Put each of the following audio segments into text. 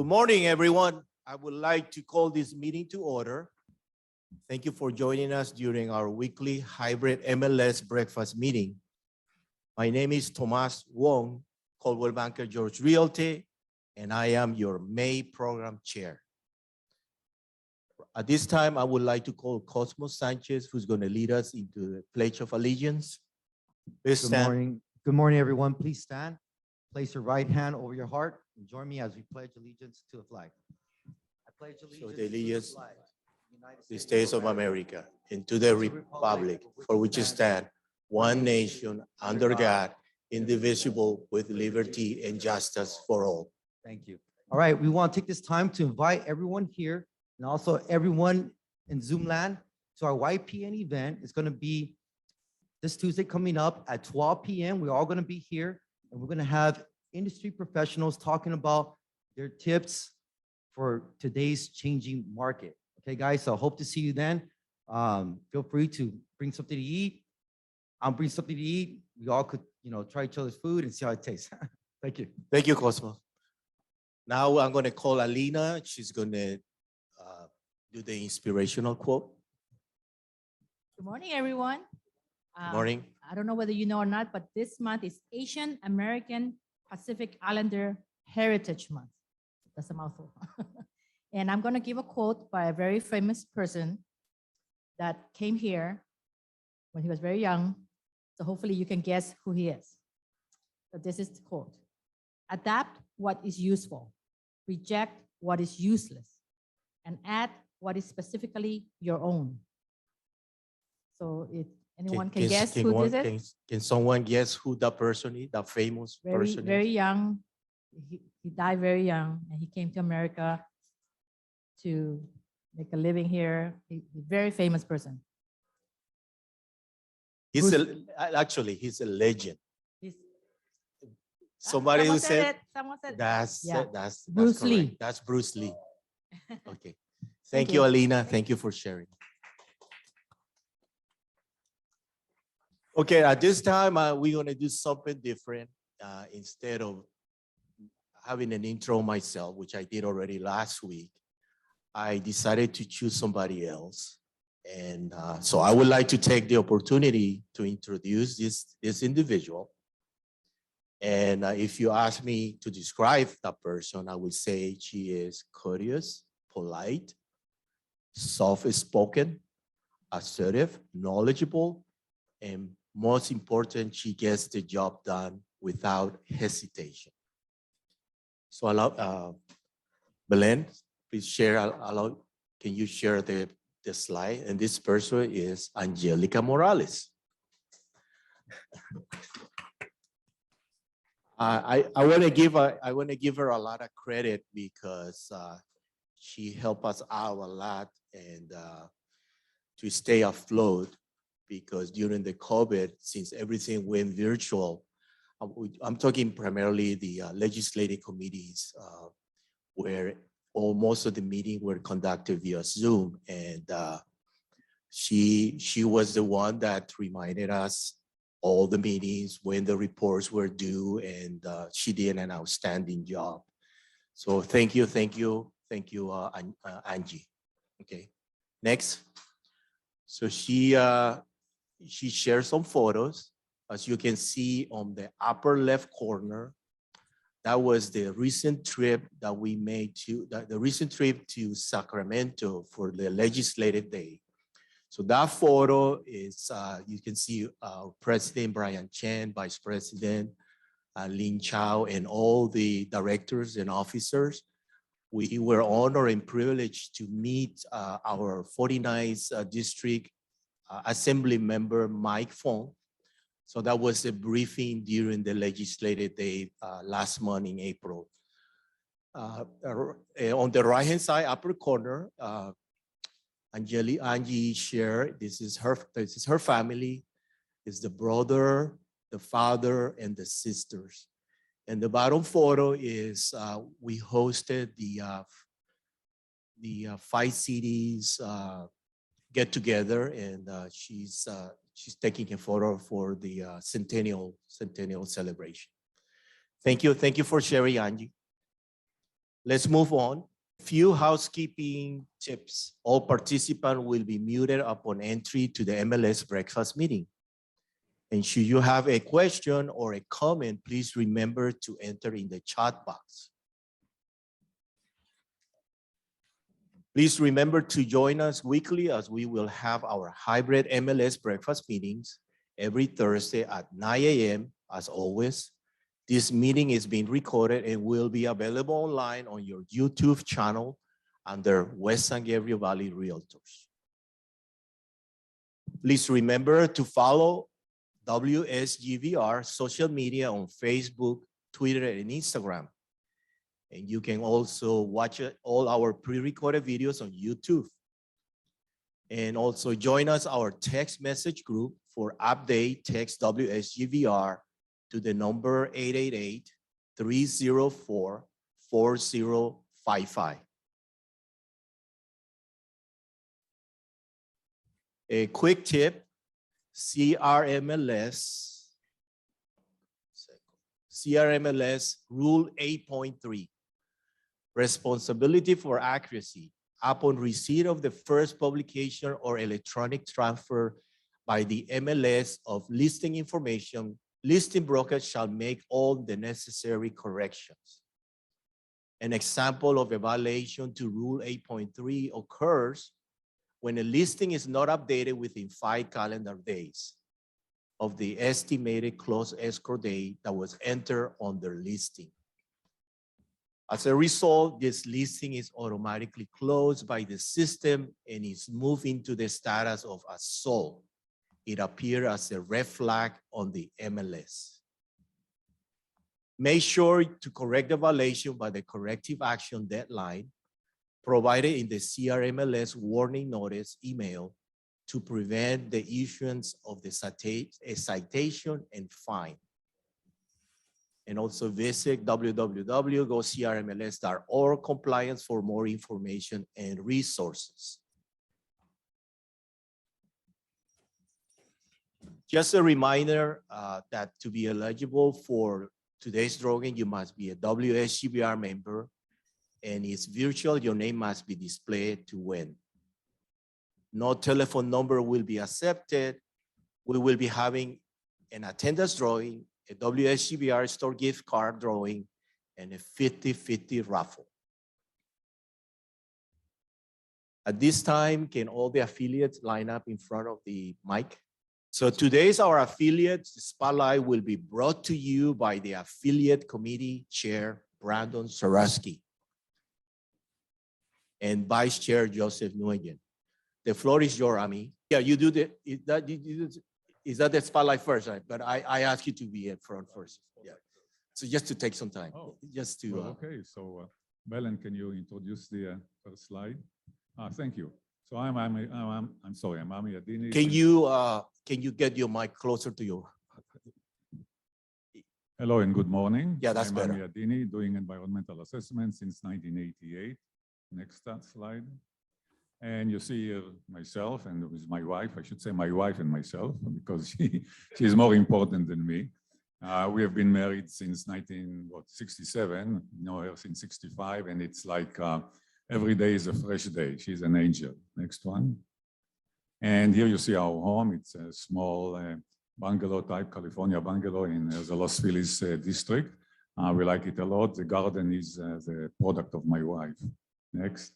Good morning, everyone. I would like to call this meeting to order. Thank you for joining us during our weekly hybrid MLS breakfast meeting. My name is Tomas Wong, Coldwell Banker George Realty, and I am your May program chair. At this time, I would like to call Cosmos Sanchez, who's going to lead us into the Pledge of Allegiance. Please Good stand. morning. Good morning, everyone. Please stand. Place your right hand over your heart and join me as we pledge allegiance to the flag. I pledge allegiance the allegiance to the flag, The States of America, and to the republic for which it stands, one nation, under God, indivisible, with liberty and justice for all. Thank you. All right, we want to take this time to invite everyone here and also everyone in Zoom land to our YPN event. It's going to be this Tuesday coming up at 12 p.m. We're all going to be here, and we're going to have industry professionals talking about their tips for today's changing market. Okay, guys, so I hope to see you then. Feel free to bring something to eat. I'll bring something to eat. We all could, try each other's food and see how it tastes. Thank you. Thank you, Cosmo. Now I'm going to call Alina. She's going to do the inspirational quote. Good morning, everyone. Good morning. I don't know whether you know or not, but this month is Asian American Pacific Islander Heritage Month. That's a mouthful. And I'm going to give a quote by a very famous person that came here when he was very young. So hopefully you can guess who he is. So this is the quote. Adapt what is useful, reject what is useless, and add what is specifically your own. So if anyone can guess who this is? Can someone guess who that person is, that famous person is? Very young. He died very young, and he came to America to make a living here. He's a very famous person. He's he's a legend. Somebody who said someone said that's Bruce correct. Lee. That's Bruce Lee. Okay. Thank you, Alina. Thank you for sharing. Okay, at this time, we're going to do something different. Instead of having an intro myself, which I did already last week, I decided to choose somebody else. And so I would like to take the opportunity to introduce this individual. And if you ask me to describe that person, I would say she is courteous, polite, soft-spoken, assertive, knowledgeable, and most important, she gets the job done without hesitation. So Belen, please share, can you share the slide? And this person is Angelica Morales. I want to give her a lot of credit because she helped us out a lot and to stay afloat, because during the COVID, since everything went virtual, I'm talking primarily the legislative committees where most of the meetings were conducted via Zoom, and she was the one that reminded us all the meetings when the reports were due, and she did an outstanding job. So thank you, Angie. Okay, next. So she shared some photos. As you can see on the upper left corner, that was the recent trip that we made the recent trip to Sacramento for the legislative day. So that photo is, you can see President Brian Chen, Vice President Lin Chao, and all the directors and officers. We were honored and privileged to meet our 49th District Assembly member, Mike Fong. So that was a briefing during the legislative day last month in April. On the right-hand side, upper corner, Angie shared, this is her family. It's the brother, the father, and the sisters. And the bottom photo is we hosted the 5 cities get together, and she's taking a photo for the centennial celebration. Thank you for sharing, Angie. Let's move on. Few housekeeping tips. All participants will be muted upon entry to the MLS breakfast meeting. And should you have a question or a comment, please remember to enter in the chat box. Please remember to join us weekly as we will have our hybrid MLS breakfast meetings every Thursday at 9 a.m. As always, this meeting is being recorded and will be available online on your YouTube channel under West San Gabriel Valley Realtors. Please remember to follow WSGVR social media on Facebook, Twitter, and Instagram. And you can also watch all our pre-recorded videos on YouTube. And also join us our text message group for update. Text WSGVR to the number 888-304-4055. A quick tip, CRMLS Rule 8.3, responsibility for accuracy. Upon receipt of the first publication or electronic transfer by the MLS of listing information, listing brokers shall make all the necessary corrections. An example of a violation to Rule 8.3 occurs when a listing is not updated within 5 calendar days of the estimated closed escrow date that was entered on their listing. As a result, this listing is automatically closed by the system and is moved into the status of as sold. It appears as a red flag on the MLS. Make sure to correct the violation by the corrective action deadline provided in the CRMLS warning notice email to prevent the issuance of the citation and fine. And also visit www.gocrmls.org compliance for more information and resources. Just a reminder that to be eligible for today's drawing, you must be a WSGBR member, and it's virtual. Your name must be displayed to win. No telephone number will be accepted. We will be having an attendance drawing, a WSGBR store gift card drawing, and a 50-50 raffle. At this time, can all the affiliates line up in front of the mic? So today's our affiliates spotlight will be brought to you by the affiliate committee chair, Brandon Sarowski, and vice chair, Joseph Nguyen. The floor is yours, Ami. Yeah, you do the, is that the spotlight first, right? But I ask you to be in front first. Yeah. So just to take some time, just to. Well, okay, so Belen, can you introduce the first slide? Thank you. So I'm Ami Adini. Can you get your mic closer to you? Hello and good morning. Yeah, that's better. I'm Ami Adini, doing environmental assessment since 1988. Next slide. And you see here myself and with my wife, I should say my wife and myself, because she's more important than me. We have been married since 1967, know her since 65, and it's like every day is a fresh day. She's an angel. Next one. And here you see our home. It's a small bungalow type, California bungalow in the Los Feliz district. We like it a lot. The garden is the product of my wife. Next.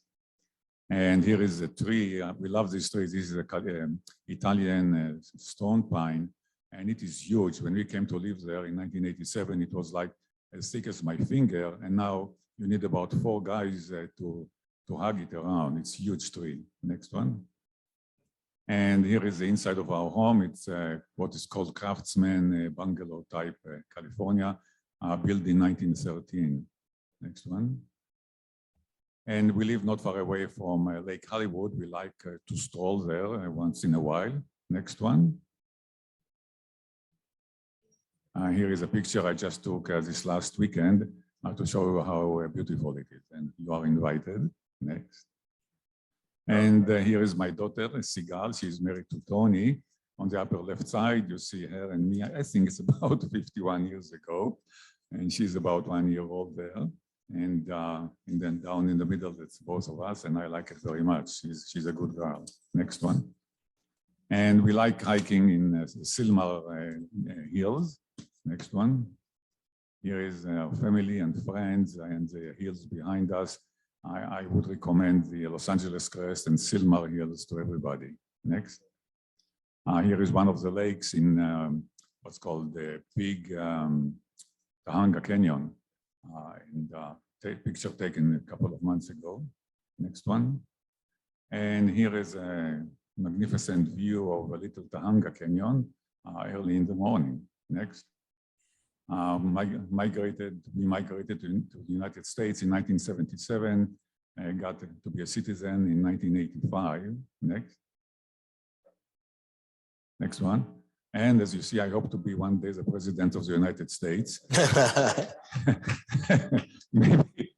And here is a tree. We love this tree. This is an Italian stone pine, and it is huge. When we came to live there in 1987, it was like as thick as my finger, and now you need about 4 guys to hug it around. It's a huge tree. Next one. And here is the inside of our home. It's what is called craftsman bungalow type, California, built in 1913. Next one. And we live not far away from Lake Hollywood. We like to stroll there once in a while. Next one. Here is a picture I just took this last weekend to show you how beautiful it is. And you are invited. Next. And here is my daughter, Sigal. She's married to Tony. On the upper left side, you see her and me. I think it's about 51 years ago. And she's about 1 year old there. And then down in the middle, it's both of us, and I like it very much. She's a good girl. Next one. And we like hiking in Silmar Hills. Next one. Here is family and friends and the hills behind us. I would recommend the Los Angeles Crest and Silmar Hills to everybody. Next. Here is one of the lakes in what's called the Big Tahanga Canyon. Picture taken a couple of months ago. Next one. And here is a magnificent view of a little Tahanga Canyon early in the morning. Next. We migrated to the United States in 1977, got to be a citizen in 1985. Next. Next one. And as you see, I hope to be one day the president of the United States.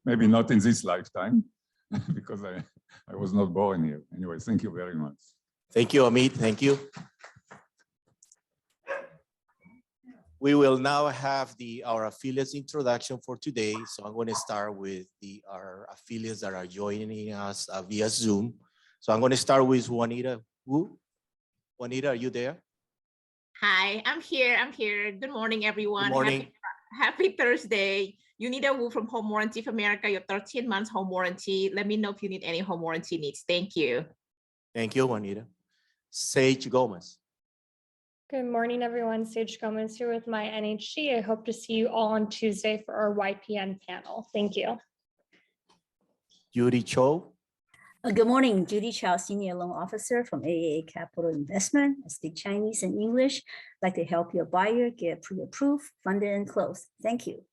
maybe not in this lifetime, because I was not born here. Anyway, thank you very much. Thank you, Amit. Thank you. We will now have our affiliates introduction for today. So I'm going to start with our affiliates that are joining us via Zoom. So I'm going to start with Juanita Wu. Juanita, are you there? Hi, I'm here. Good morning, everyone. Good morning. Happy Thursday. Unita Wu from Home Warranty of America, your 13 months home warranty. Let me know if you need any home warranty needs. Thank you. Thank you, Juanita. Sage Gomez. Good morning, everyone. Sage Gomez here with my NHG. I hope to see you all on Tuesday for our YPN panel. Thank you. Judy Cho. Good morning, Judy Chow, Senior Loan Officer from AAA Capital Investment. I speak Chinese and English. I'd like to help your buyer get pre-approved, funded, and closed. Thank you.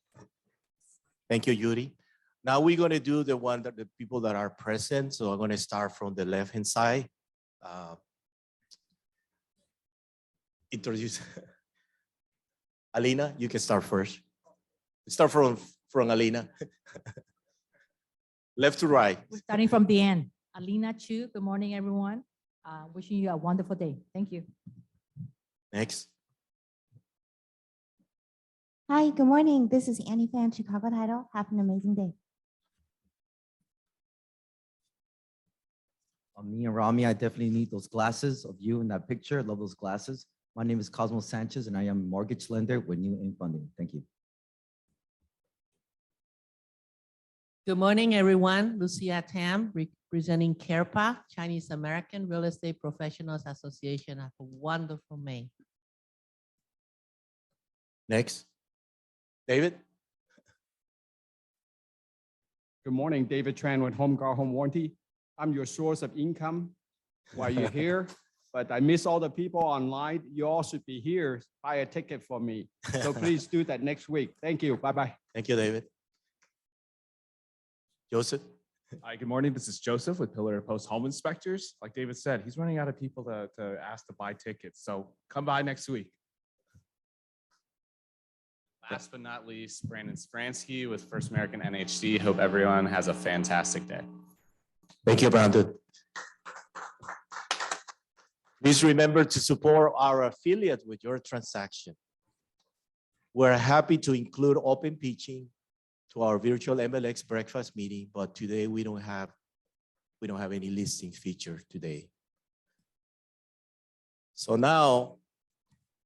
Thank you, Judy. Now we're going to do the people that are present. So I'm going to start from the left-hand side. Introduce. Alina, you can start first. Start from Alina. Left to right. We're starting from the end. Alina Chu, good morning, everyone. Wishing you a wonderful day. Thank you. Next. Hi, good morning. This is Annie Fan, Chicago Title. Have an amazing day. Me and Rami, I definitely need those glasses of you in that picture. I love those glasses. My name is Cosmo Sanchez, and I am a mortgage lender with New Ink Funding. Thank you. Good morning, everyone. Lucia Tam, representing CAREPA, Chinese American Real Estate Professionals Association. Have a wonderful May. Next. David. Good morning, David Tran with Home Guard Home Warranty. I'm your source of income while you're here, but I miss all the people online. You all should be here, buy a ticket for me. So please do that next week. Thank you. Bye-bye. Thank you, David. Joseph. Hi, good morning. This is Joseph with Pillar Post Home Inspectors. Like David said, he's running out of people to ask to buy tickets. So come by next week. Last but not least, Brandon Spransky with First American NHC. Hope everyone has a fantastic day. Thank you, Brandon. Please remember to support our affiliate with your transaction. We're happy to include open pitching to our virtual MLX breakfast meeting, but today we don't have any listing feature today. So now,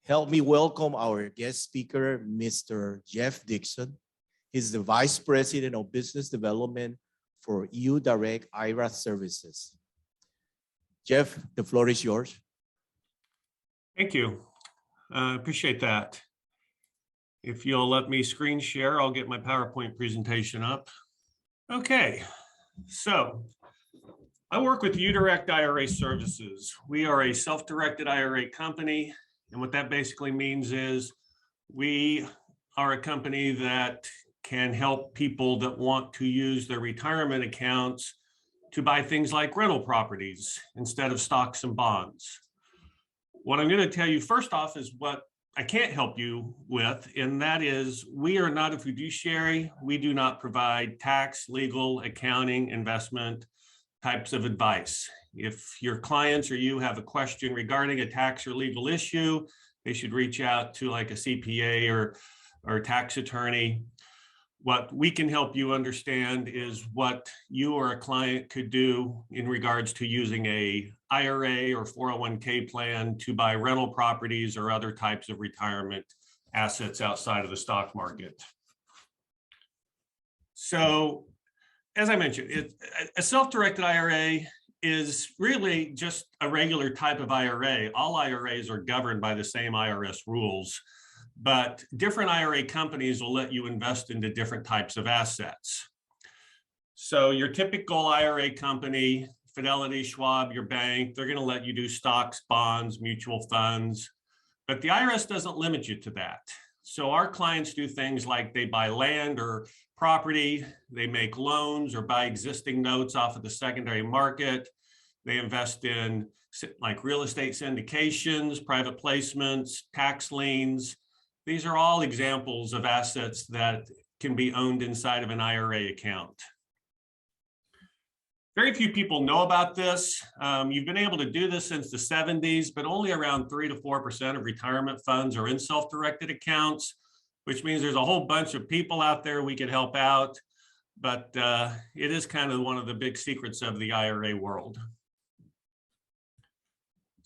help me welcome our guest speaker, Mr. Jeff Dixon. He's the Vice President of Business Development for uDirect IRA Services. Jeff, the floor is yours. Thank you. Appreciate that. If you'll let me screen share, I'll get my PowerPoint presentation up. Okay, so I work with uDirect IRA Services. We are a self-directed IRA company. And what that basically means is we are a company that can help people that want to use their retirement accounts to buy things like rental properties instead of stocks and bonds. What I'm going to tell you first off is what I can't help you with, and that is we are not a fiduciary. We do not provide tax, legal, accounting, investment types of advice. If your clients or you have a question regarding a tax or legal issue, they should reach out to like a CPA or a tax attorney. What we can help you understand is what you or a client could do in regards to using a IRA or 401k plan to buy rental properties or other types of retirement assets outside of the stock market. So, as I mentioned, a self-directed IRA is really just a regular type of IRA. All IRAs are governed by the same IRS rules, but different IRA companies will let you invest into different types of assets. So your typical IRA company, Fidelity, Schwab, your bank, they're going to let you do stocks, bonds, mutual funds, but the IRS doesn't limit you to that. So our clients do things like they buy land or property, they make loans or buy existing notes off of the secondary market. They invest in like real estate syndications, private placements, tax liens. These are all examples of assets that can be owned inside of an IRA account. Very few people know about this. You've been able to do this since the 70s, but only around 3 to 4% of retirement funds are in self-directed accounts, which means there's a whole bunch of people out there we could help out, but it is kind of one of the big secrets of the IRA world.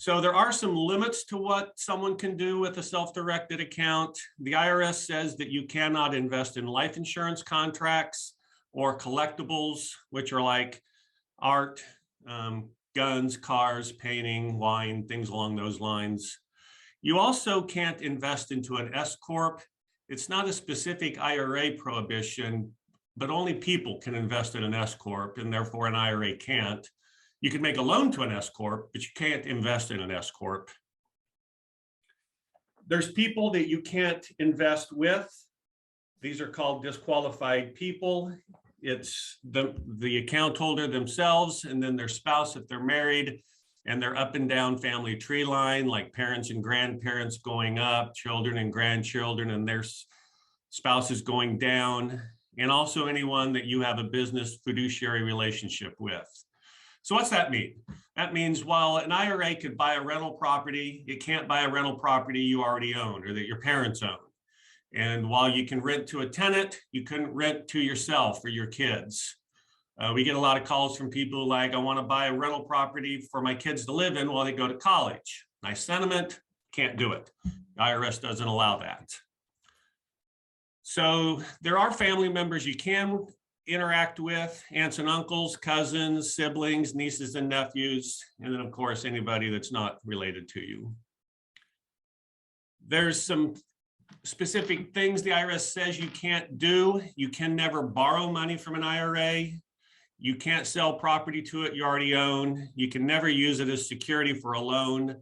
So there are some limits to what someone can do with a self-directed account. The IRS says that you cannot invest in life insurance contracts or collectibles, which are like art, guns, cars, painting, wine, things along those lines. You also can't invest into an S Corp. It's not a specific IRA prohibition, but only people can invest in an S Corp, and therefore an IRA can't. You can make a loan to an S Corp, but you can't invest in an S Corp. There's people that you can't invest with. These are called disqualified people. It's the account holder themselves and then their spouse if they're married, and their up and down family tree line, like parents and grandparents going up, children and grandchildren and their spouses going down, and also anyone that you have a business fiduciary relationship with. So what's that mean? That means while an IRA could buy a rental property, it can't buy a rental property you already own or that your parents own. And while you can rent to a tenant, you couldn't rent to yourself or your kids. We get a lot of calls from people like, I want to buy a rental property for my kids to live in while they go to college. Nice sentiment, can't do it. The IRS doesn't allow that. So there are family members you can interact with, aunts and uncles, cousins, siblings, nieces and nephews, and then of course, anybody that's not related to you. There's some specific things the IRS says you can't do. You can never borrow money from an IRA. You can't sell property to it you already own. You can never use it as security for a loan,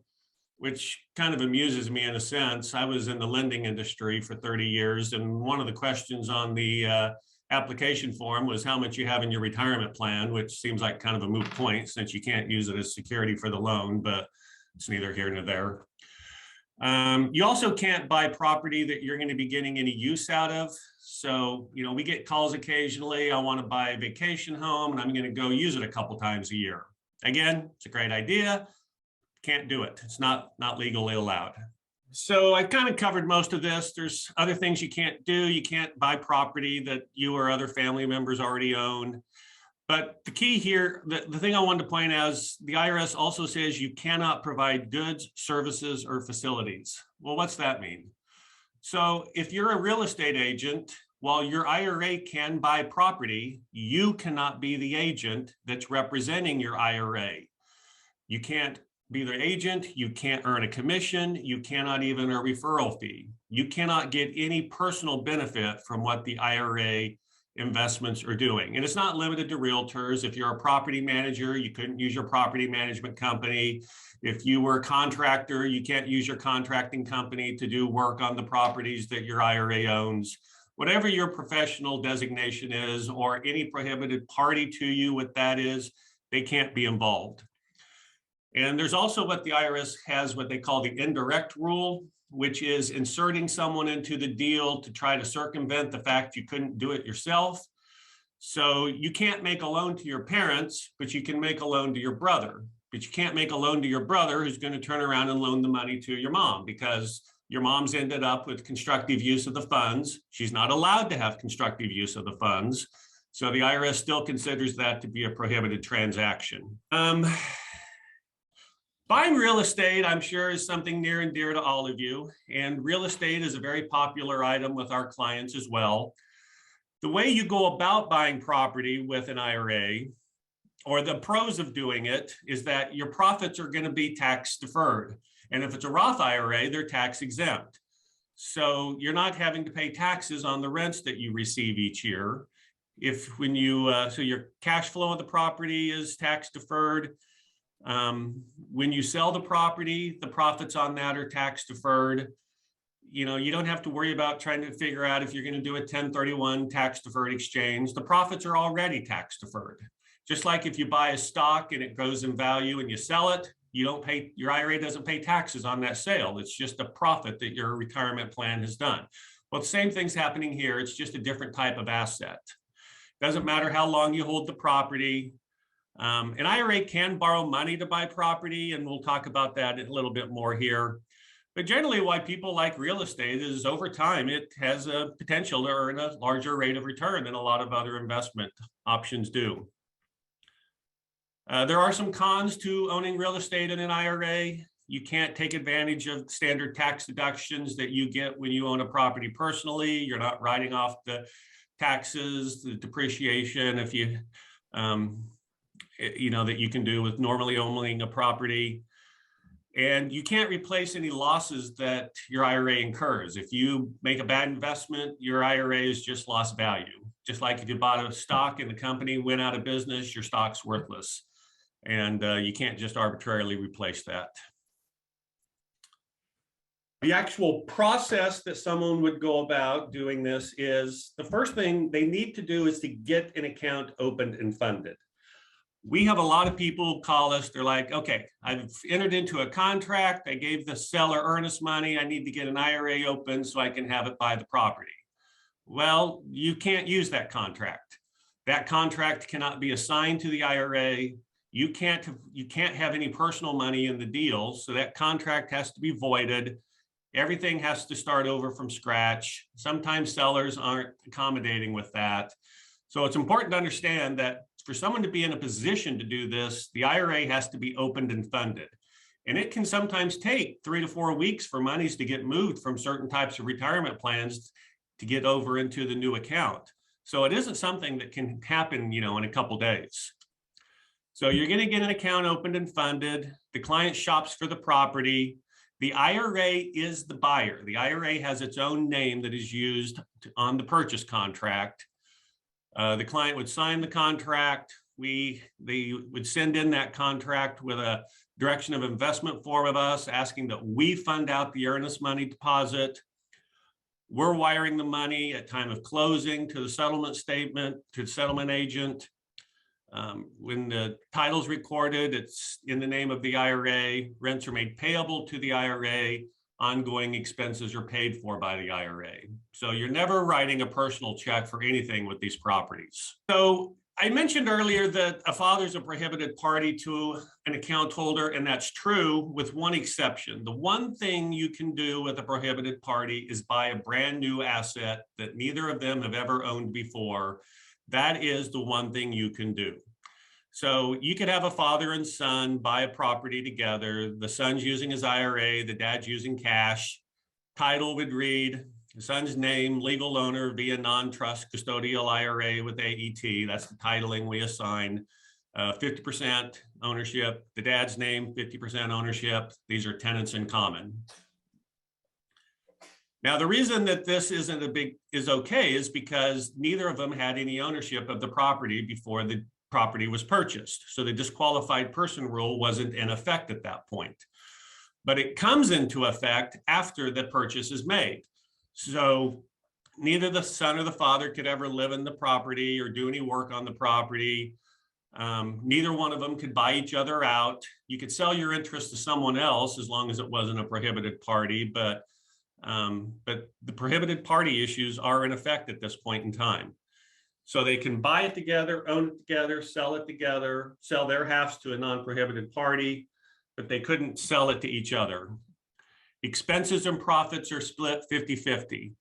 which kind of amuses me in a sense. I was in the lending industry for 30 years, and one of the questions on the application form was how much you have in your retirement plan, which seems like kind of a moot point since you can't use it as security for the loan, but it's neither here nor there. You also can't buy property that you're going to be getting any use out of. So, you know, we get calls occasionally, I want to buy a vacation home and I'm going to go use it a couple times a year. Again, it's a great idea. Can't do it. It's not legally allowed. So I kind of covered most of this. There's other things you can't do. You can't buy property that you or other family members already own. But the key here, the thing I wanted to point out is the IRS also says you cannot provide goods, services, or facilities. Well, what's that mean? So if you're a real estate agent, while your IRA can buy property, you cannot be the agent that's representing your IRA. You can't be the agent, you can't earn a commission, you cannot even earn a referral fee. You cannot get any personal benefit from what the IRA investments are doing. And it's not limited to realtors. If you're a property manager, you couldn't use your property management company. If you were a contractor, you can't use your contracting company to do work on the properties that your IRA owns. Whatever your professional designation is, or any prohibited party to you, what that is, they can't be involved. And there's also what the IRS has, what they call the indirect rule, which is inserting someone into the deal to try to circumvent the fact you couldn't do it yourself. So you can't make a loan to your parents, but you can make a loan to your brother. But you can't make a loan to your brother who's going to turn around and loan the money to your mom, because Your mom's ended up with constructive use of the funds. She's not allowed to have constructive use of the funds. So the IRS still considers that to be a prohibited transaction. Buying real estate, I'm sure, is something near and dear to all of you. And real estate is a very popular item with our clients as well. The way you go about buying property with an IRA, or the pros of doing it, is that your profits are going to be tax deferred. And if it's a Roth IRA, they're tax exempt. So you're not having to pay taxes on the rents that you receive each year. So your cash flow of the property is tax deferred. When you sell the property, the profits on that are tax deferred. You don't have to worry about trying to figure out if you're going to do a 1031 tax deferred exchange. The profits are already tax deferred. Just like if you buy a stock and it goes in value and you sell it, your IRA doesn't pay taxes on that sale. It's just a profit that your retirement plan has done. Well, the same thing's happening here. It's just a different type of asset. Doesn't matter how long you hold the property. An IRA can borrow money to buy property, and we'll talk about that a little bit more here. But generally, why people like real estate is over time, it has a potential to earn a larger rate of return than a lot of other investment options do. There are some cons to owning real estate in an IRA. You can't take advantage of standard tax deductions that you get when you own a property personally. You're not writing off the taxes, the depreciation, if you, that you can do with normally owning a property. And you can't replace any losses that your IRA incurs. If you make a bad investment, your IRA is just lost value. Just like if you bought a stock and the company went out of business, your stock's worthless. And you can't just arbitrarily replace that. The actual process that someone would go about doing this is, the first thing they need to do is to get an account opened and funded. We have a lot of people call us, they're like, okay, I've entered into a contract, I gave the seller earnest money, I need to get an IRA open so I can have it buy the property. Well, you can't use that contract. That contract cannot be assigned to the IRA. You can't have any personal money in the deal, so that contract has to be voided. Everything has to start over from scratch. Sometimes sellers aren't accommodating with that. So it's important to understand that for someone to be in a position to do this, the IRA has to be opened and funded. And it can sometimes take 3 to 4 weeks for monies to get moved from certain types of retirement plans to get over into the new account. So it isn't something that can happen, in a couple days. So you're going to get an account opened and funded. The client shops for the property. The IRA is the buyer. The IRA has its own name that is used on the purchase contract. The client would sign the contract. They would send in that contract with a direction of investment form of us, asking that we fund out the earnest money deposit. We're wiring the money at time of closing to the settlement statement, to the settlement agent. When the title's recorded, it's in the name of the IRA. Rents are made payable to the IRA. Ongoing expenses are paid for by the IRA. So you're never writing a personal check for anything with these properties. So I mentioned earlier that a father's a prohibited party to an account holder, and that's true with one exception. The one thing you can do with a prohibited party is buy a brand new asset that neither of them have ever owned before. That is the one thing you can do. So you could have a father and son buy a property together. The son's using his IRA, the dad's using cash. Title would read the son's name, legal owner via non-trust custodial IRA with AET. That's the titling we assign. 50% ownership. The dad's name, 50% ownership. These are tenants in common. Now, the reason that this is okay is because neither of them had any ownership of the property before the property was purchased. So the disqualified person rule wasn't in effect at that point. But it comes into effect after the purchase is made. So neither the son or the father could ever live in the property or do any work on the property. Neither one of them could buy each other out. You could sell your interest to someone else as long as it wasn't a prohibited party, but the prohibited party issues are in effect at this point in time. So they can buy it together, own it together, sell it together, sell their halves to a non-prohibited party, but they couldn't sell it to each other Expenses and profits are split 50-50.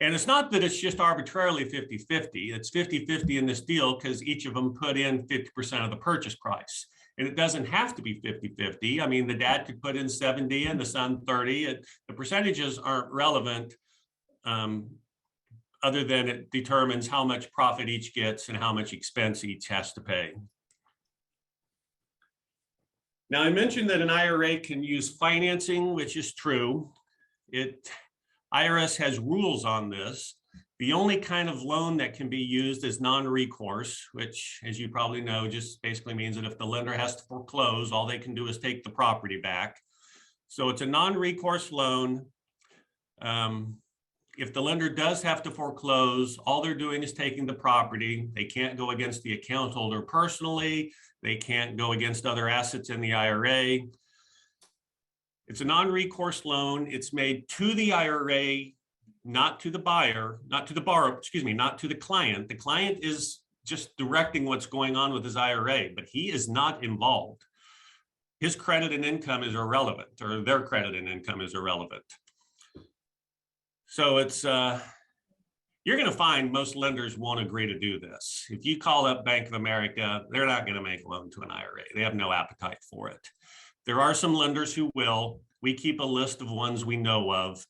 And it's not that it's just arbitrarily 50-50. It's 50-50 in this deal because each of them put in 50% of the purchase price. And it doesn't have to be 50-50. I mean, the dad could put in 70 and the son 30. The percentages aren't relevant other than it determines how much profit each gets and how much expense each has to pay. Now, I mentioned that an IRA can use financing, which is true. IRS has rules on this. The only kind of loan that can be used is non-recourse, which, as you probably know, just basically means that if the lender has to foreclose, all they can do is take the property back. So it's a non-recourse loan. If the lender does have to foreclose, all they're doing is taking the property. They can't go against the account holder personally. They can't go against other assets in the IRA. It's a non-recourse loan. It's made to the IRA, not to the buyer, not to the borrower, excuse me, not to the client. The client is just directing what's going on with his IRA, but he is not involved. His credit and income is irrelevant, or their credit and income is irrelevant. So it's, you're going to find most lenders won't agree to do this. If you call up Bank of America, they're not going to make a loan to an IRA. They have no appetite for it. There are some lenders who will. We keep a list of ones we know of,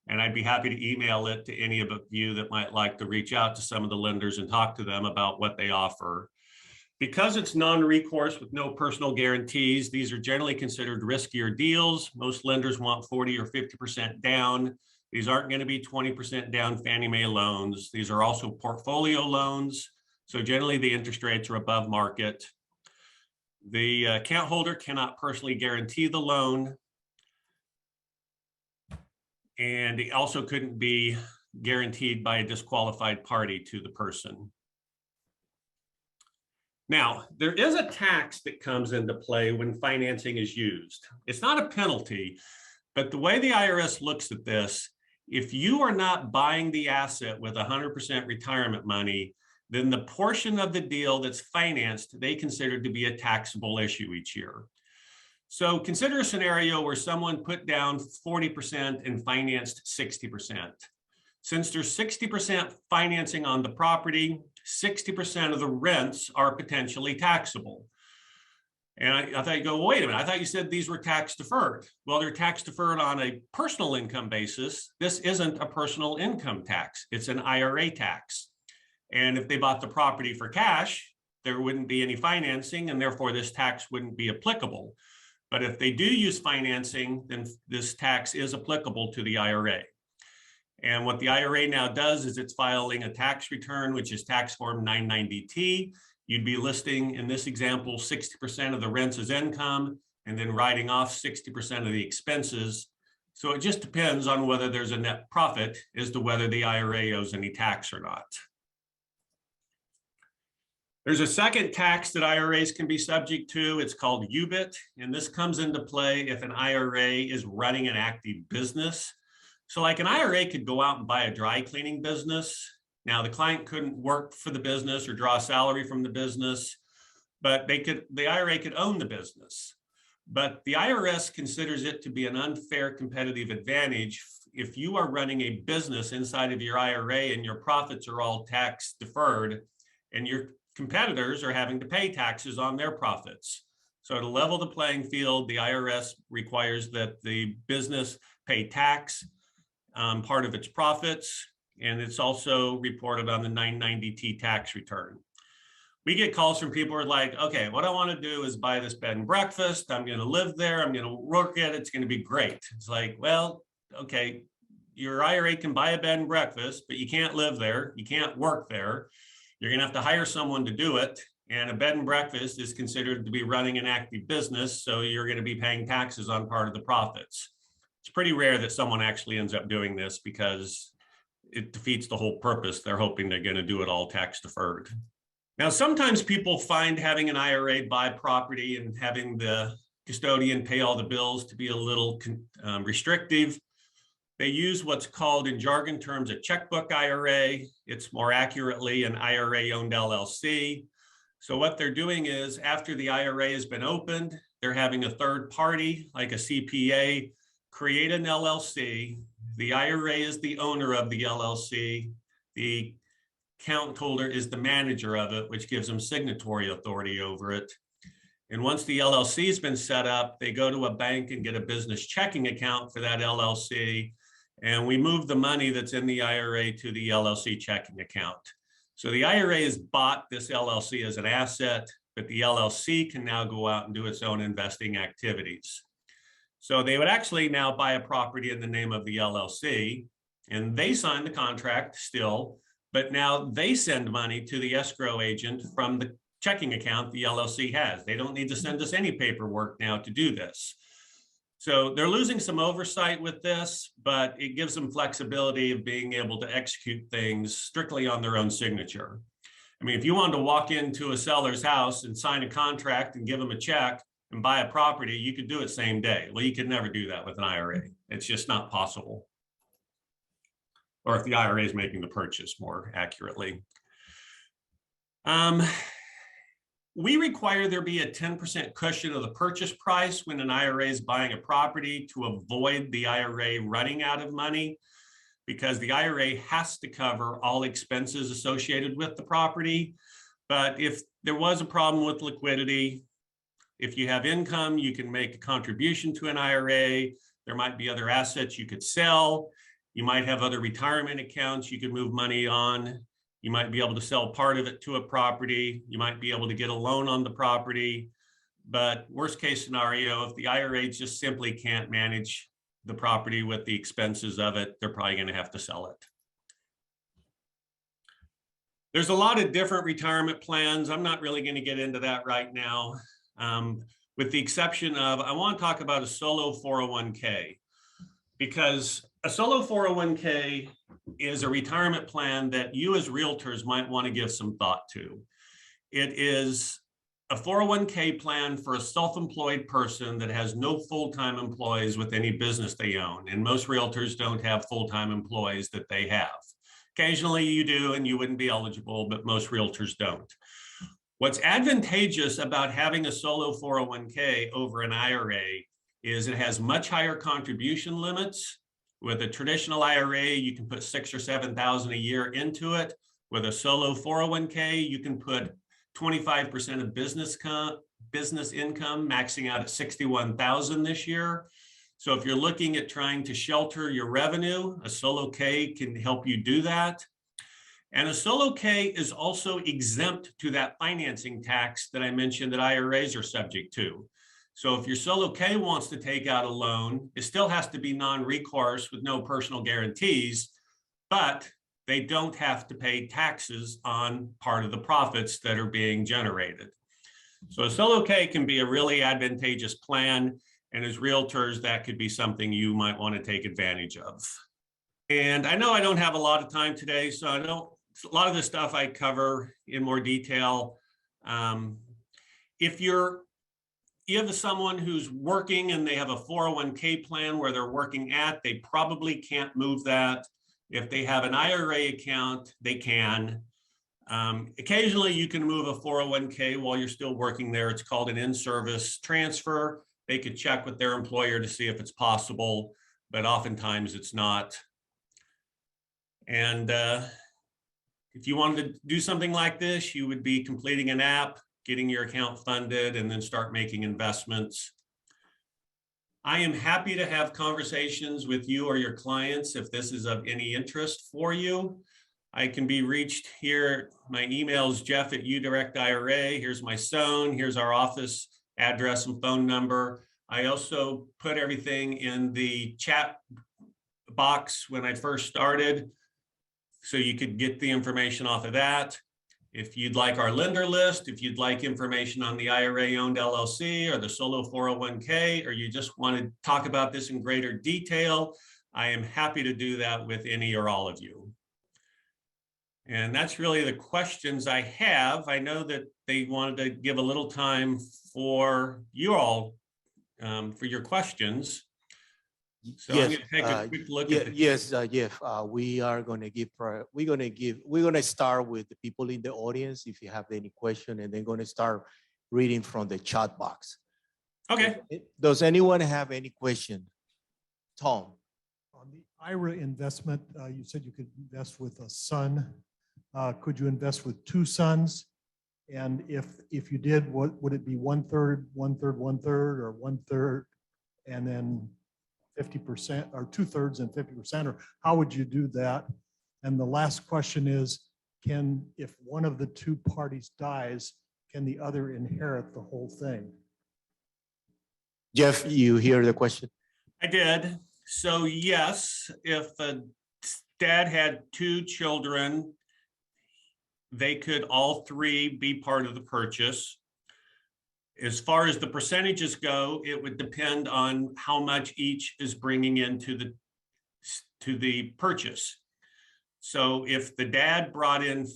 and I'd be happy to email it to any of you that might like to reach out to some of the lenders and talk to them about what they offer. Because it's non-recourse with no personal guarantees, these are generally considered riskier deals. Most lenders want 40 or 50% down. These aren't going to be 20% down Fannie Mae loans. These are also portfolio loans. So generally the interest rates are above market. The account holder cannot personally guarantee the loan. And it also couldn't be guaranteed by a disqualified party to the person. Now, there is a tax that comes into play when financing is used. It's not a penalty, but the way the IRS looks at this, if you are not buying the asset with 100% retirement money, then the portion of the deal that's financed, they consider to be a taxable issue each year. So consider a scenario where someone put down 40% and financed 60%. Since there's 60% financing on the property, 60% of the rents are potentially taxable. And I thought you go, well, wait a minute, I thought you said these were tax deferred. Well, they're tax deferred on a personal income basis. This isn't a personal income tax. It's an IRA tax. And if they bought the property for cash, there wouldn't be any financing, and therefore this tax wouldn't be applicable. But if they do use financing, then this tax is applicable to the IRA. And what the IRA now does is it's filing a tax return, which is tax form 990T. You'd be listing, in this example, 60% of the rents as income, and then writing off 60% of the expenses. So it just depends on whether there's a net profit as to whether the IRA owes any tax or not. There's a second tax that IRAs can be subject to. It's called UBIT, and this comes into play if an IRA is running an active business. So like an IRA could go out and buy a dry cleaning business. Now the client couldn't work for the business or draw a salary from the business, but the IRA could own the business. But the IRS considers it to be an unfair competitive advantage if you are running a business inside of your IRA and your profits are all tax deferred and your competitors are having to pay taxes on their profits. So to level the playing field, the IRS requires that the business pay tax part of its profits, and it's also reported on the 990T tax return. We get calls from people who are like, okay, what I want to do is buy this bed and breakfast. I'm going to live there. I'm going to work at it. It's going to be great. It's like, well, okay, your IRA can buy a bed and breakfast, but you can't live there. You can't work there. You're going to have to hire someone to do it. And a bed and breakfast is considered to be running an active business. So you're going to be paying taxes on part of the profits. It's pretty rare that someone actually ends up doing this because it defeats the whole purpose. They're hoping they're going to do it all tax deferred. Now, sometimes people find having an IRA buy property and having the custodian pay all the bills to be a little restrictive. They use what's called in jargon terms a checkbook IRA. It's more accurately an IRA-owned LLC. So what they're doing is after the IRA has been opened, they're having a third party like a CPA create an LLC. The IRA is the owner of the LLC. The account holder is the manager of it, which gives them signatory authority over it. And once the LLC has been set up, they go to a bank and get a business checking account for that LLC. And we move the money that's in the IRA to the LLC checking account. So the IRA has bought this LLC as an asset, but the LLC can now go out and do its own investing activities. So they would actually now buy a property in the name of the LLC, and they sign the contract still, but now they send money to the escrow agent from the checking account the LLC has. They don't need to send us any paperwork now to do this. So they're losing some oversight with this, but it gives them flexibility of being able to execute things strictly on their own signature. I mean, if you wanted to walk into a seller's house and sign a contract and give them a check and buy a property, you could do it same day. Well, you could never do that with an IRA. It's just not possible. Or if the IRA is making the purchase more accurately. We require there be a 10% cushion of the purchase price when an IRA is buying a property to avoid the IRA running out of money, because the IRA has to cover all expenses associated with the property. But if there was a problem with liquidity, if you have income, you can make a contribution to an IRA. There might be other assets you could sell. You might have other retirement accounts you could move money on. You might be able to sell part of it to a property. You might be able to get a loan on the property. But worst case scenario, if the IRA just simply can't manage the property with the expenses of it, they're probably going to have to sell it. There's a lot of different retirement plans. I'm not really going to get into that right now, with the exception of, I want to talk about a solo 401k, because a solo 401k is a retirement plan that you as realtors might want to give some thought to. It is a 401k plan for a self-employed person that has no full-time employees with any business they own. And most realtors don't have full-time employees that they have. Occasionally you do, and you wouldn't be eligible, but most realtors don't. What's advantageous about having a solo 401k over an IRA is it has much higher contribution limits. With a traditional IRA, you can put $6,000 or $7,000 a year into it. With a solo 401k, you can put 25% of business income, maxing out at $61,000 this year. So if you're looking at trying to shelter your revenue, a solo K can help you do that. And a solo K is also exempt to that financing tax that I mentioned that IRAs are subject to. So if your solo K wants to take out a loan, it still has to be non-recourse with no personal guarantees, but they don't have to pay taxes on part of the profits that are being generated. So a solo K can be a really advantageous plan, and as realtors, that could be something you might want to take advantage of. And I know I don't have a lot of time today, so a lot of this stuff I cover in more detail. If you have someone who's working and they have a 401k plan where they're working at, they probably can't move that. If they have an IRA account, they can. Occasionally you can move a 401k while you're still working there. It's called an in-service transfer. They could check with their employer to see if it's possible, but oftentimes it's not. And if you wanted to do something like this, you would be completing an app, getting your account funded, and then start making investments. I am happy to have conversations with you or your clients if this is of any interest for you. I can be reached here. My email is jeff@uDirect IRA. Here's my phone. Here's our office address and phone number. I also put everything in the chat box when I first started, so you could get the information off of that. If you'd like our lender list, if you'd like information on the IRA-owned LLC or the solo 401k, or you just want to talk about this in greater detail, I am happy to do that with any or all of you. And that's really the questions I have. I know that they wanted to give a little time for you all for your questions. So Yes, I'm going to take a quick look yeah, at the yes, Jeff, we are going to give, we're going to start with the people in the audience if you have any question, and then going to start reading from the chat box. Okay. Does anyone have any question? Tom. On the IRA investment, you said you could invest with a son. Could you invest with two sons? And if you did, what would it be 1/3, 1/3, 1/3, or 1/3, and then 50%, or 2/3 and 50%, or how would you do that? And the last question is, if one of the two parties dies, can the other inherit the whole thing? Jeff, you hear the question? I did. So yes, if a dad had two children, they could all three be part of the purchase. As far as the percentages go, it would depend on how much each is bringing into the purchase. So if the dad brought in,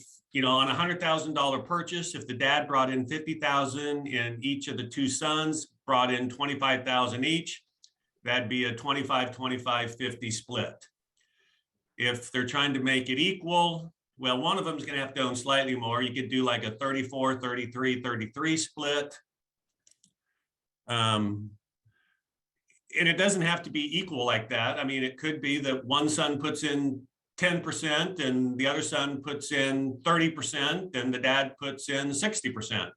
on a $100,000 purchase, if the dad brought in 50,000 and each of the two sons brought in 25,000 each, that'd be a 25-25-50 split. If they're trying to make it equal, well, one of them is going to have to own slightly more. You could do like a 34-33-33 split. And it doesn't have to be equal like that. I mean, it could be that one son puts in 10% and the other son puts in 30% and the dad puts in 60%.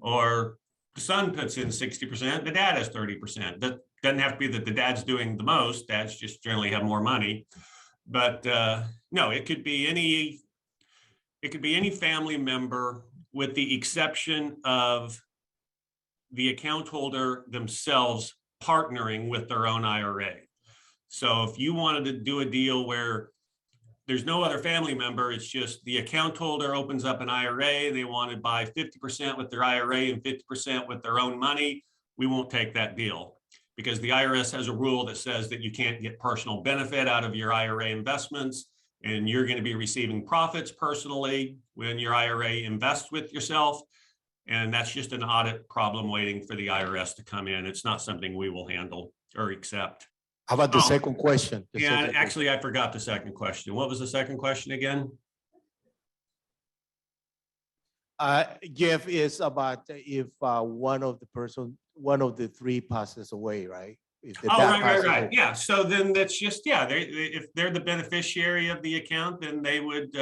Or the son puts in 60%, the dad has 30%. That doesn't have to be that the dad's doing the most. Dads just generally have more money. But no, it could be any family member with the exception of the account holder themselves partnering with their own IRA. So if you wanted to do a deal where there's no other family member, it's just the account holder opens up an IRA, they want to buy 50% with their IRA and 50% with their own money, we won't take that deal. Because the IRS has a rule that says that you can't get personal benefit out of your IRA investments, and you're going to be receiving profits personally when your IRA invests with yourself. And that's just an audit problem waiting for the IRS to come in. It's not something we will handle or accept. How about the second question? Yeah, actually, I forgot the second question. What was the second question again? Jeff, is about if one of the three passes away, right? If the dad passes away. Yeah, so then that's just, if they're the beneficiary of the account, then they would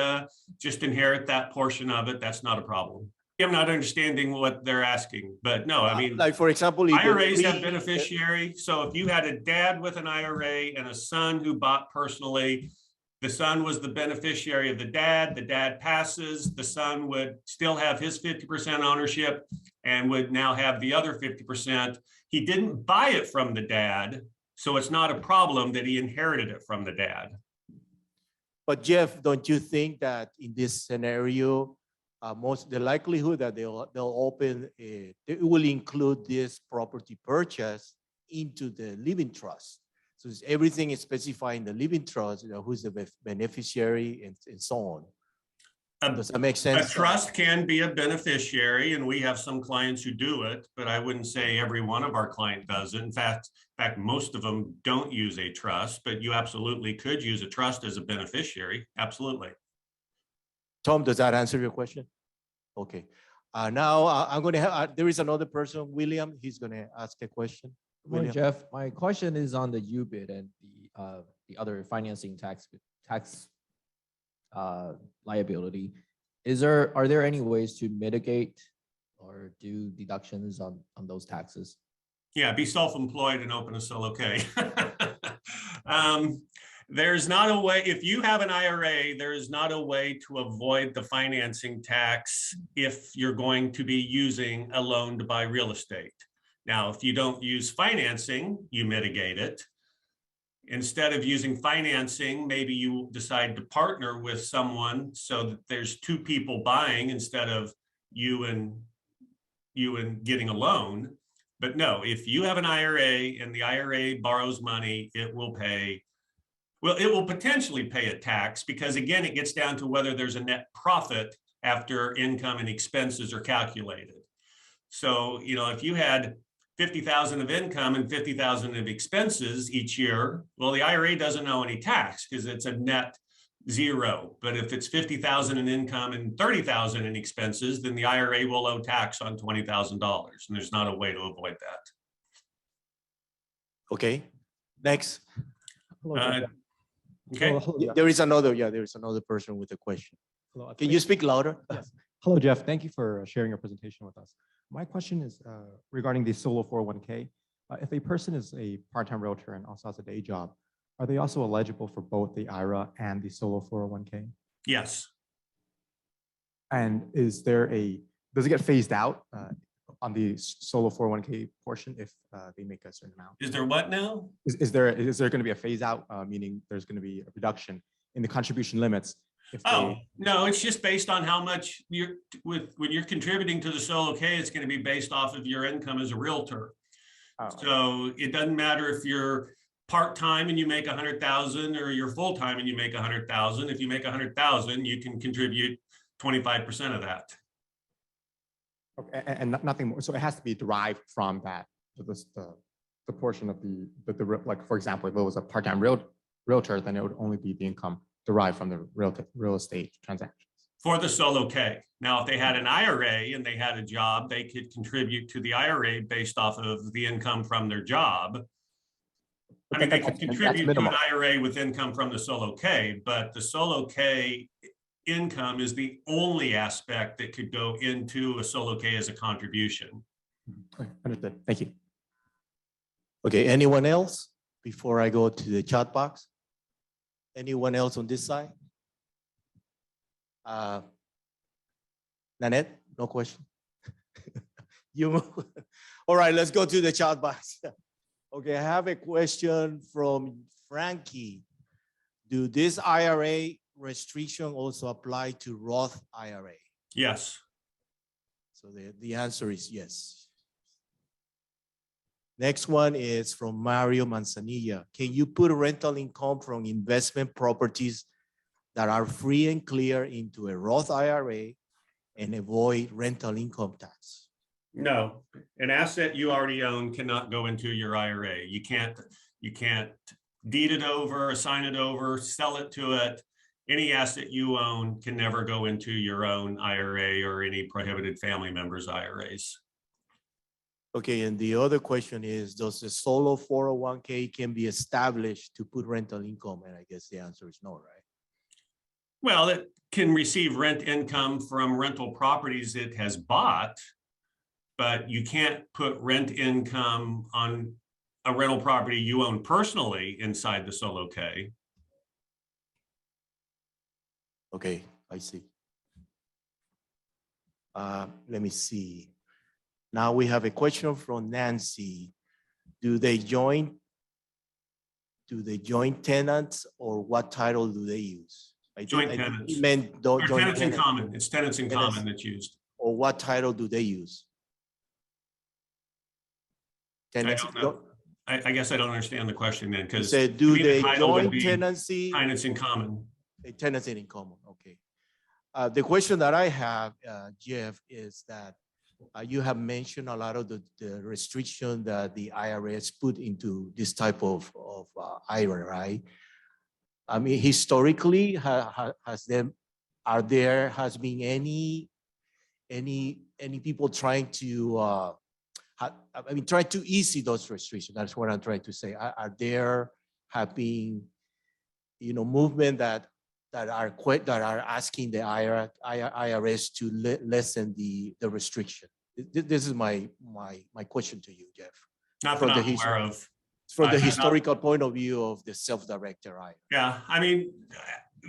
just inherit that portion of it. That's not a problem. I'm not understanding what they're asking, but no, I mean, like for example, IRAs have beneficiary. So if you had a dad with an IRA and a son who bought personally, the son was the beneficiary of the dad passes, the son would still have his 50% ownership and would now have the other 50%. He didn't buy it from the dad, so it's not a problem that he inherited it from the dad. But Jeff, don't you think that in this scenario, the likelihood that they'll open it will include this property purchase into the living trust? So everything is specified in the living trust, who's the beneficiary and so on. Does that make sense? A trust can be a beneficiary, and we have some clients who do it, but I wouldn't say every one of our clients does it. In fact, most of them don't use a trust, but you absolutely could use a trust as a beneficiary. Absolutely. Tom, does that answer your question? Okay. Now I'm going to have, there is another person, William, he's going to ask a question. Good morning, Jeff. My question is on the UBIT and the other financing tax liability. Are there any ways to mitigate or do deductions on those taxes? Yeah, be self-employed and open a solo K. There's not a way, if you have an IRA, there is not a way to avoid the financing tax if you're going to be using a loan to buy real estate. Now, if you don't use financing, you mitigate it. Instead of using financing, maybe you decide to partner with someone so that there's two people buying instead of you and getting a loan. But no, if you have an IRA and the IRA borrows money, it will potentially pay a tax because again, it gets down to whether there's a net profit after income and expenses are calculated. So, if you had 50,000 of income and 50,000 of expenses each year, well, the IRA doesn't owe any tax because it's a net zero. But if it's 50,000 in income and 30,000 in expenses, then the IRA will owe tax on $20,000. And there's not a way to avoid that. Okay. Next. Okay. There is another, yeah, there is another person with a question. Hello, Can you speak louder? Yes. Hello, Jeff. Thank you for sharing your presentation with us. My question is regarding the solo 401k. If a person is a part-time realtor and also has a day job, are they also eligible for both the IRA and the solo 401k? Yes. And is there does it get phased out on the solo 401k portion if they make a certain amount? Is there what now? Is there going to be a phase out, meaning there's going to be a reduction in the contribution limits? If Oh, no, it's just based on how much when you're contributing to the solo K, it's going to be based off of your income as a realtor. Oh. So it doesn't matter if you're part-time and you make 100,000 or you're full-time and you make 100,000. If you make 100,000, you can contribute 25% of that. Okay, and nothing more. So it has to be derived from that, the portion of the like, for example, if it was a part-time realtor, then it would only be the income derived from the real estate transactions. For the solo K. Now, if they had an IRA and they had a job, they could contribute to the IRA based off of the income from their job. I mean, they could contribute to an IRA with income from the solo K, but the solo K income is the only aspect that could go into a solo K as a contribution. Understood. Thank you. Okay, anyone else before I go to the chat box? Anyone else on this side? Nanette, no question. You all right, let's go to the chat box. Okay, I have a question from Frankie. Do this IRA restriction also apply to Roth IRA? Yes. So the answer is yes. Next one is from Mario Manzanilla. Can you put rental income from investment properties that are free and clear into a Roth IRA and avoid rental income tax? No, an asset you already own cannot go into your IRA. You can't deed it over, assign it over, sell it to it. Any asset you own can never go into your own IRA or any prohibited family members' IRAs. Okay, and the other question is, does the solo 401k can be established to put rental income? And I guess the answer is no, right? Well, it can receive rent income from rental properties it has bought, but you can't put rent income on a rental property you own personally inside the solo K. Okay, I see. Let me see. Now we have a question from Nancy. Do they join tenants, or what title do they use? Joint tenants. He meant joint tenants in common. It's tenants in common that's used. Or what title do they use? Tenants. I don't know. I guess I don't understand the question then, because do they join tenancy? Tenants in common. Tenants in common. Okay. The question that I have, Jeff, is that you have mentioned a lot of the restriction that the IRS put into this type of IRA, right? I mean, historically, has been any people trying to try to ease those restrictions? That's what I'm trying to say. Are there have been, movement that are asking the IRS to lessen the restriction? This is my question to you, Jeff. Not that I'm aware of. From the historical point of view of the self-directed IRA. Yeah, I mean,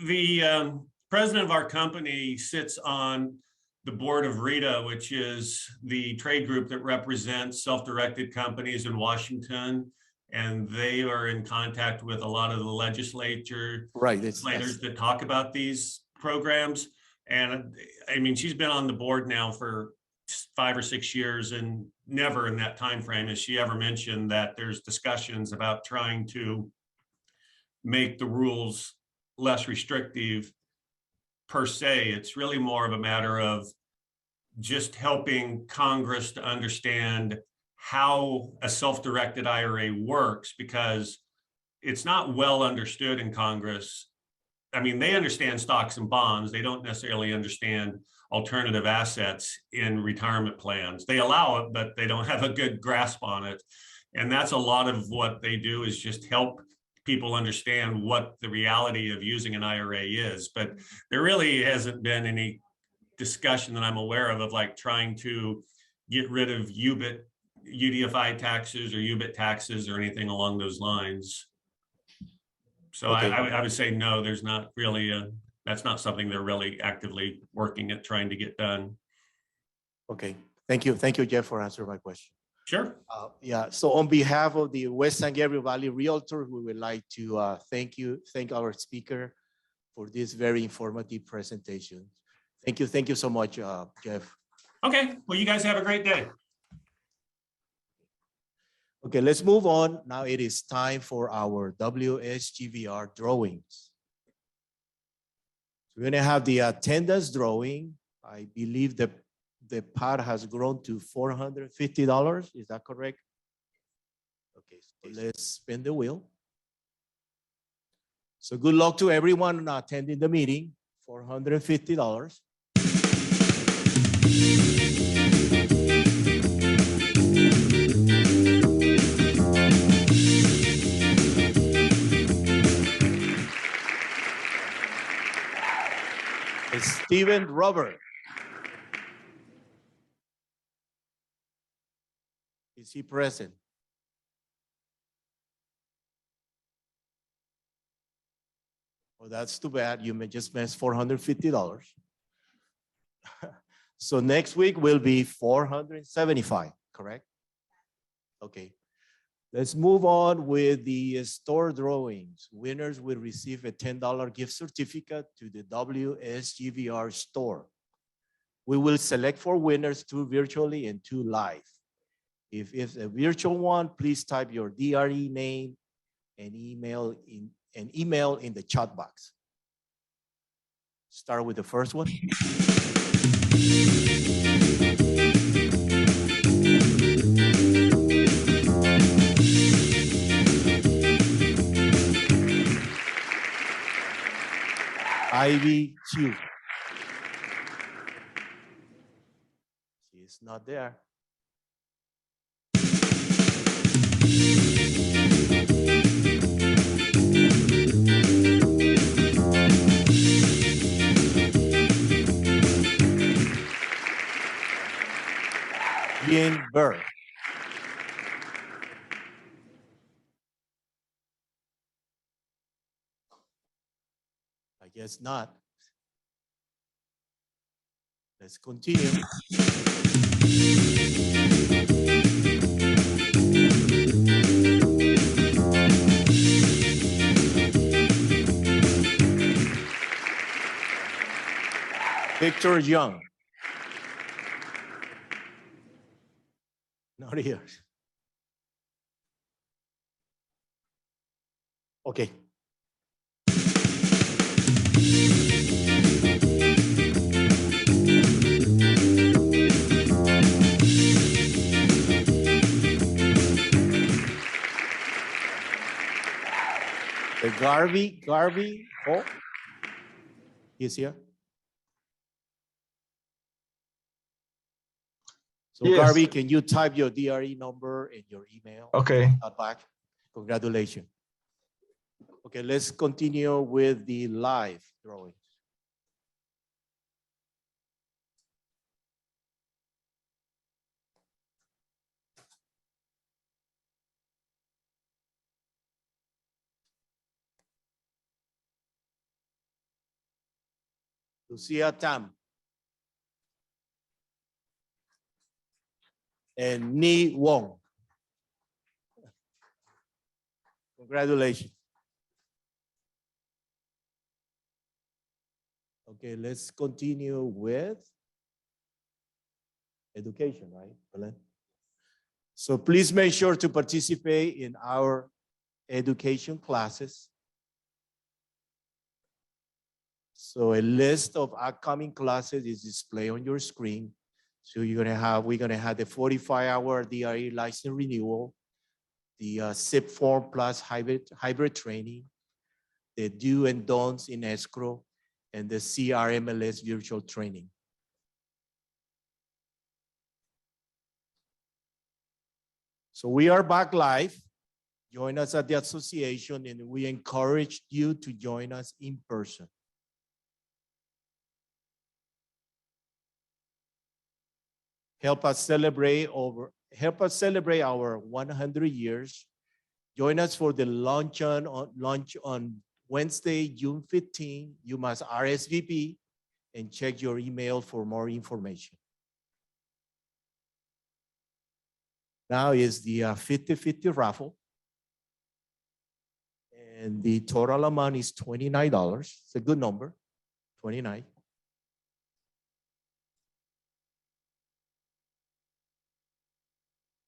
the president of our company sits on the board of RITA, which is the trade group that represents self-directed companies in Washington. And they are in contact with a lot of the legislators that talk about these programs. And I mean, she's been on the board now for 5 or 6 years, and never in that time frame has she ever mentioned that there's discussions about trying to make the rules less restrictive per se. It's really more of a matter of just helping Congress to understand how a self-directed IRA works, because it's not well understood in Congress. I mean, they understand stocks and bonds. They don't necessarily understand alternative assets in retirement plans. They allow it, but they don't have a good grasp on it. And that's a lot of what they do, is just help people understand what the reality of using an IRA is. But there really hasn't been any discussion that I'm aware of like trying to get rid of UDFI taxes or UBIT taxes or anything along those lines. So Okay. I would say no, there's not really that's not something they're really actively working at trying to get done. Okay, thank you. Thank you, Jeff, for answering my question. Sure. Yeah, so on behalf of the West San Gabriel Valley Realtors, we would like to thank our speaker for this very informative presentation. Thank you so much, Jeff. Okay, well, you guys have a great day. Okay, let's move on. Now it is time for our WSGVR drawings. We're gonna have the attendance drawing. I believe the pot has grown to $450. Is that correct? Okay, so let's spin the wheel. So good luck to everyone attending the meeting. $450. Steven Robert. Is he present? Well, that's too bad. You may just miss $450. So next week will be $475, correct? Okay. Let's move on with the store drawings. Winners will receive a $10 gift certificate to the WSGVR store. We will select 4 winners, 2 virtually and 2 live. If it's a virtual one, please type your DRE name and email in the chat box. Start with the first one. Ivy Chu. She's not there. Ian Burr. I guess not. Let's continue. Victor Young. Not here. Okay. The Garvey, oh, he's here. So Yes. Garvey, can you type your DRE number and your email? Okay. Back. Congratulations. Okay, let's continue with the live drawings. Lucia Tam. And Ni Wong. Congratulations. Okay, let's continue with education, right, Belen? So please make sure to participate in our education classes. So a list of upcoming classes is displayed on your screen. So we're gonna have the 45-hour DRE license renewal, the SIP form plus hybrid training, the do and don'ts in escrow, and the CRMLS virtual training. So we are back live. Join us at the association, and we encourage you to join us in person. Help us celebrate our 100 years. Join us for the lunch on Wednesday, June 15. You must RSVP and check your email for more information. Now is the 50-50 raffle. And the total amount is $29. It's a good number, 29.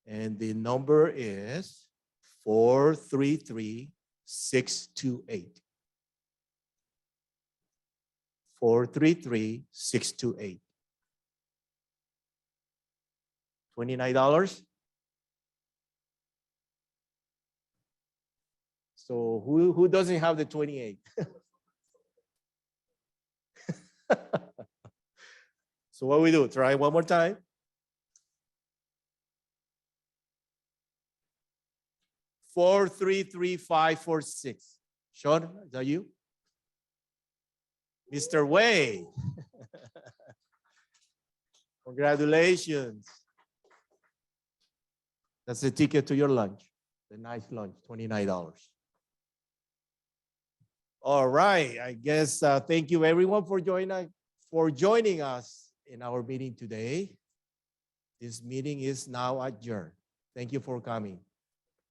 And the number is 433-628. 433-628. $29. So who doesn't have the 28? So what we do? Try one more time. Four, three, three, 5, 4, 6. Sean, is that you? Mr. Wei. Congratulations. That's the ticket to your lunch. The nice lunch, $29. All right, I guess thank you everyone for joining us in our meeting today. This meeting is now adjourned. Thank you for coming.